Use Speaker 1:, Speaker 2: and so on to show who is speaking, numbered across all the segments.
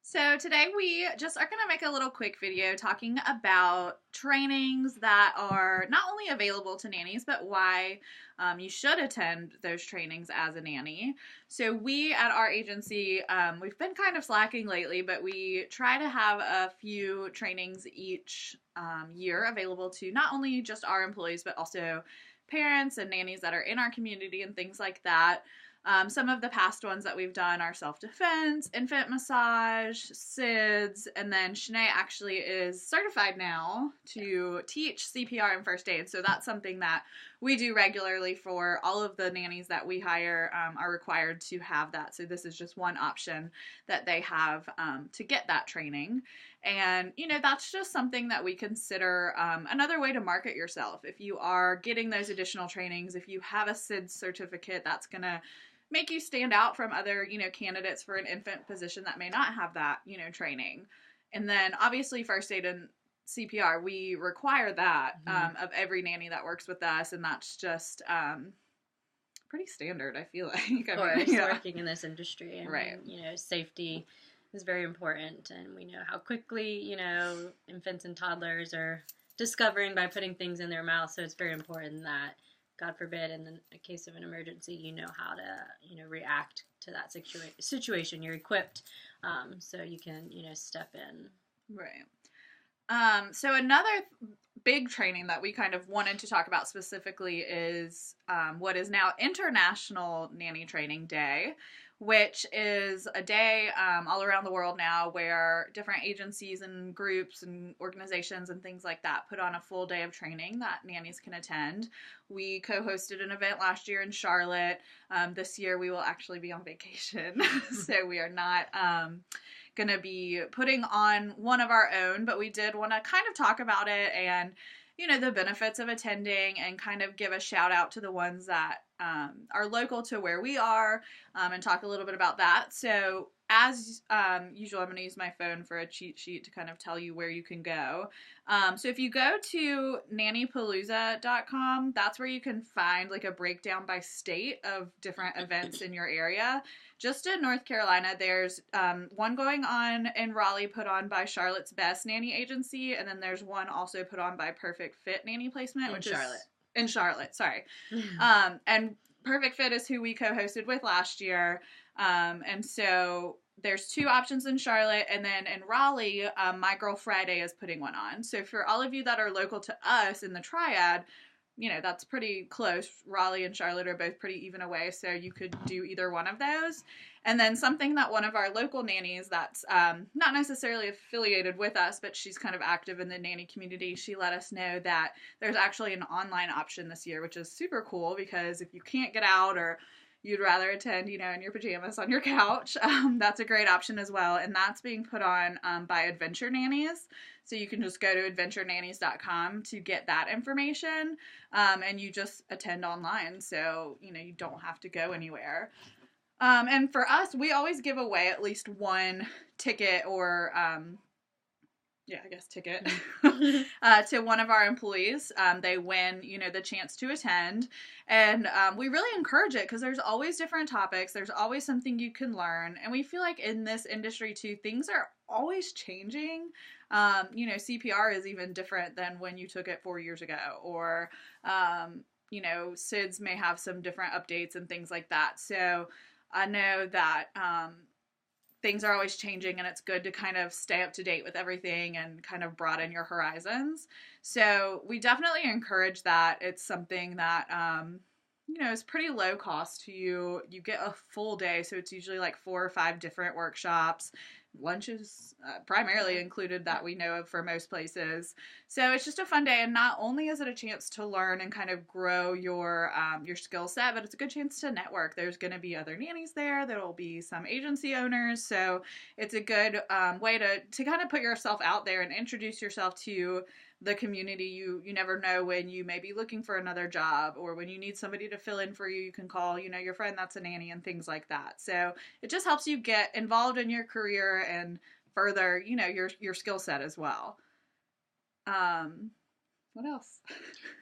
Speaker 1: So today we just are going to make a little quick video talking about trainings that are not only available to nannies, but why you should attend those trainings as a nanny. So we at our agency, we've been kind of slacking lately, but we try to have a few trainings each year available to not only just our employees, but also parents and nannies that are in our community and things like that. Some of the past ones that we've done are self-defense, infant massage, SIDS, and then Shanae actually is certified now to teach CPR and first aid. So that's something that we do regularly for all of the nannies that we hire are required to have that. So this is just one option that they have to get that training. And, that's just something that we consider another way to market yourself. If you are getting those additional trainings, if you have a SIDS certificate, that's going to make you stand out from other, candidates for an infant position that may not have that, training. And then obviously first aid and CPR, we require that of every nanny that works with us, and that's just pretty standard, I feel like.
Speaker 2: Of course, working in this industry.
Speaker 1: Right.
Speaker 2: Safety is very important, and we know how quickly, infants and toddlers are discovering by putting things in their mouth, so it's very important that, God forbid, in a case of an emergency, you know how to, react to that situation. You're equipped, so you can, step in.
Speaker 1: Right. So another big training that we kind of wanted to talk about specifically is what is now International Nanny Training Day, which is a day all around the world now where different agencies and groups and organizations and things like that put on a full day of training that nannies can attend. We co-hosted an event last year in Charlotte. This year we will actually be on vacation, so we are not going to be putting on one of our own, but we did want to kind of talk about it and the benefits of attending and kind of give a shout out to the ones that are local to where we are and talk a little bit about that. So as usual, I'm going to use my phone for a cheat sheet to kind of tell you where you can go. So if you go to nannypalooza.com, that's where you can find like a breakdown by state of different events in your area. Just in North Carolina, there's one going on in Raleigh put on by Charlotte's Best Nanny Agency, and then there's one also put on by Perfect Fit Nanny Placement, which is in Charlotte, sorry. And Perfect Fit is who we co-hosted with last year. And so there's two options in Charlotte, and then in Raleigh, My Girl Friday is putting one on. So for all of you that are local to us in the Triad, that's pretty close. Raleigh and Charlotte are both pretty even away, so you could do either one of those. And then something that one of our local nannies that's not necessarily affiliated with us, but she's kind of active in the nanny community, she let us know that there's actually an online option this year, which is super cool because if you can't get out or you'd rather attend, in your pajamas on your couch, that's a great option as well. And that's being put on by Adventure Nannies. So you can just go to adventurenannies.com to get that information, and you just attend online. So, you don't have to go anywhere. And for us, we always give away at least one ticket or ticket to one of our employees. They win, the chance to attend. And we really encourage it because there's always different topics. There's always something you can learn. And we feel like in this industry, too, things are always changing. CPR is even different than when you took it 4 years ago. Or, SIDS may have some different updates and things like that. So I know that things are always changing, and it's good to kind of stay up to date with everything and kind of broaden your horizons. So we definitely encourage that. It's something that, is pretty low cost to you. You get a full day, so it's usually like 4 or 5 different workshops. Lunch is primarily included that we know of for most places. So it's just a fun day, and not only is it a chance to learn and kind of grow your skill set, but it's a good chance to network. There's going to be other nannies there. There will be some agency owners. So it's a good way to kind of put yourself out there and introduce yourself to the community. You never know when you may be looking for another job, or when you need somebody to fill in for you, you can call, your friend that's a nanny and things like that. So it just helps you get involved in your career and further, your skill set as well. What else?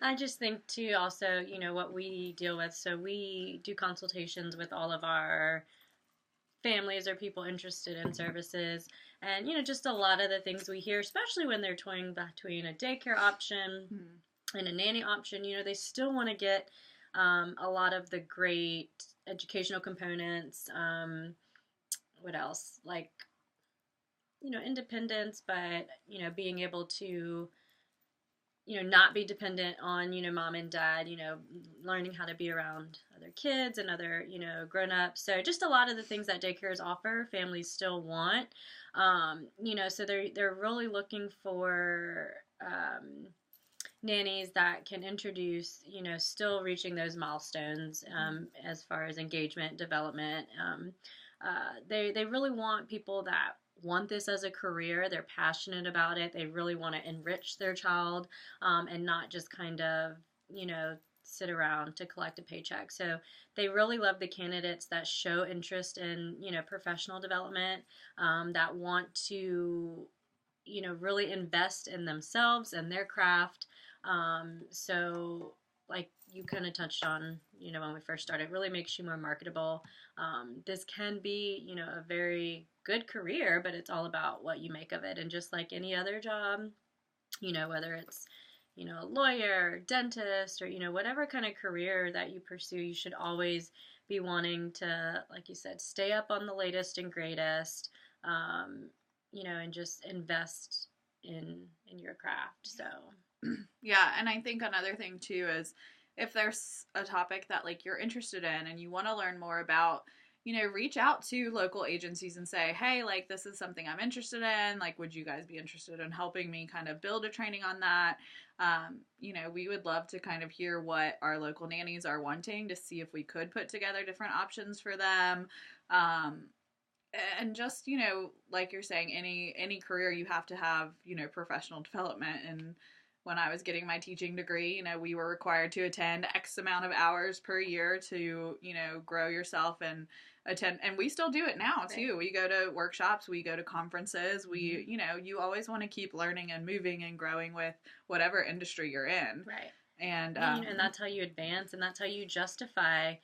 Speaker 2: I just think too, also, what we deal with. So we do consultations with all of our families or people interested in services. And, just a lot of the things we hear, especially when they're toying between a daycare option and a nanny option, they still want to get a lot of the great educational components. What else? Like, independence, but, being able to, not be dependent on, mom and dad, learning how to be around other kids and other, grown-ups. So just a lot of the things that daycares offer, families still want. So they're really looking for nannies that can introduce, still reaching those milestones as far as engagement, development. They really want people that want this as a career. They're passionate about it. They really want to enrich their child and not just kind of, sit around to collect a paycheck. So they really love the candidates that show interest in, professional development, that want to, really invest in themselves and their craft. So like you kind of touched on, when we first started, really makes you more marketable. This can be, a very good career, but it's all about what you make of it. And just like any other job, whether it's, a lawyer, dentist, or, whatever kind of career that you pursue, you should always be wanting to, like you said, stay up on the latest and greatest, and just invest in your craft. So
Speaker 1: yeah, and I think another thing too is if there's a topic that like you're interested in and you want to learn more about, reach out to local agencies and say, hey, like this is something I'm interested in. Like, would you guys be interested in helping me kind of build a training on that? We would love to kind of hear what our local nannies are wanting to see if we could put together different options for them. And just, like you're saying, any career you have to have, professional development. And when I was getting my teaching degree, we were required to attend X amount of hours per year to, grow yourself and attend. And we still do it now too. Right. We go to workshops, we go to conferences. We, you always want to keep learning and moving and growing with whatever industry you're in.
Speaker 2: Right.
Speaker 1: And
Speaker 2: that's how you advance, and that's how you justify,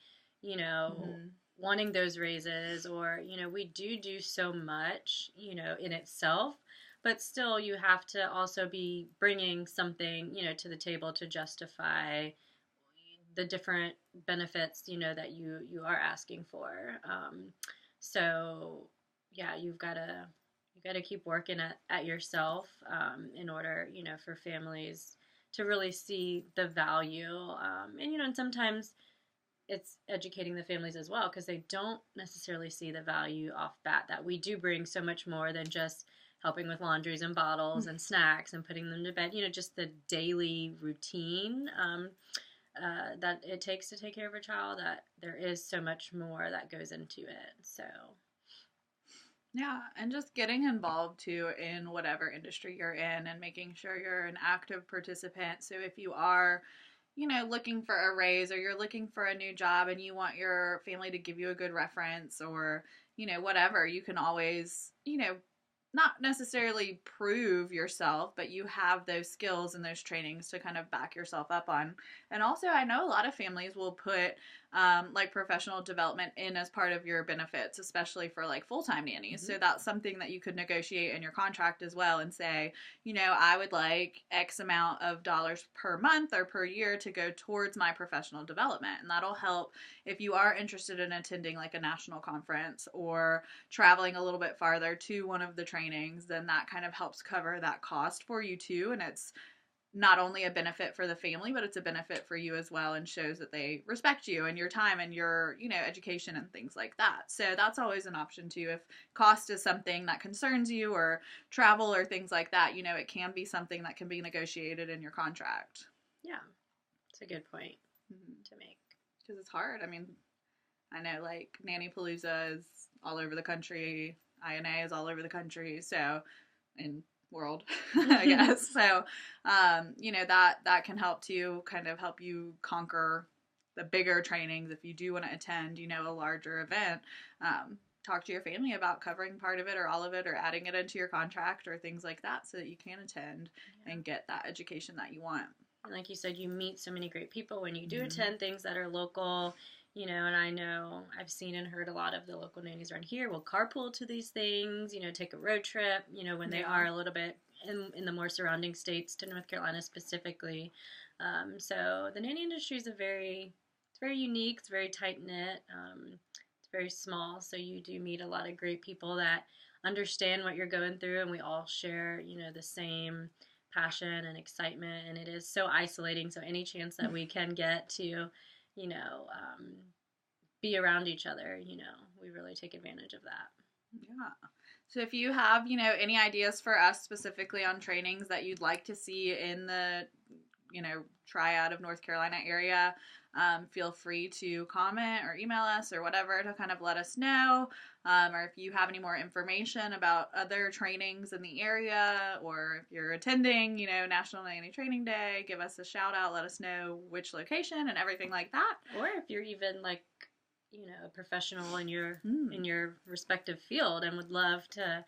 Speaker 2: wanting those raises, or, we do so much, in itself, but still you have to also be bringing something, to the table to justify the different benefits, that you are asking for. So yeah, you've got to keep working at yourself, in order, for families to really see the value. And sometimes it's educating the families as well, because they don't necessarily see the value off bat, that we do bring so much more than just helping with laundries and bottles and snacks and putting them to bed, just the daily routine that it takes to take care of a child, that there is so much more that goes into it. So
Speaker 1: yeah, and just getting involved too in whatever industry you're in and making sure you're an active participant. So if you are, looking for a raise, or you're looking for a new job and you want your family to give you a good reference, or, whatever, you can always, not necessarily prove yourself, but you have those skills and those trainings to kind of back yourself up on. And also, I know a lot of families will put like professional development in as part of your benefits, especially for like full-time nannies. So that's something that you could negotiate in your contract as well and say, I would like X amount of dollars per month or per year to go towards my professional development. And that'll help if you are interested in attending like a national conference or traveling a little bit farther to one of the trainings, then that kind of helps cover that cost for you too. And it's not only a benefit for the family, but it's a benefit for you as well, and shows that they respect you and your time and your, education and things like that. So that's always an option too. If cost is something that concerns you, or travel or things like that, it can be something that can be negotiated in your contract.
Speaker 2: Yeah, it's a good point to make.
Speaker 1: Because it's hard. I mean, I know like Nanny Palooza is all over the country. INA is all over the country. So, in world, I guess. So, that can help to kind of help you conquer the bigger trainings if you do want to attend, a larger event. Talk to your family about covering part of it or all of it, or adding it into your contract or things like that, so that you can attend and get that education that you want.
Speaker 2: And like you said, you meet so many great people when you do attend things that are local. And I know I've seen and heard a lot of the local nannies around here will carpool to these things, take a road trip, when they
Speaker 1: Yeah.
Speaker 2: are a little bit in the more surrounding states to North Carolina specifically. So the nanny industry is it's very unique, it's very tight knit, it's very small. So you do meet a lot of great people that understand what you're going through, and we all share, the same passion and excitement. And it is so isolating. So any chance that we can get to, you know, um, be around each other, we really take advantage of that.
Speaker 1: Yeah. So if you have, any ideas for us specifically on trainings that you'd like to see in the, Triad of North Carolina area, feel free to comment or email us or whatever to kind of let us know. Or if you have any more information about other trainings in the area, or if you're attending, National Nanny Training Day, give us a shout out, let us know which location and everything like that.
Speaker 2: Or if you're even like, a professional in your respective field and would love to,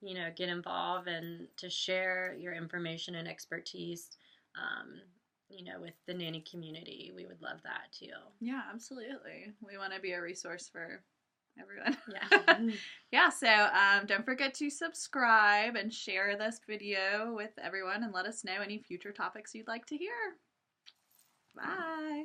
Speaker 2: get involved and to share your information and expertise, with the nanny community, we would love that too.
Speaker 1: Yeah, absolutely. We want to be a resource for everyone.
Speaker 2: Yeah.
Speaker 1: Yeah, so don't forget to subscribe and share this video with everyone and let us know any future topics you'd like to hear. Bye.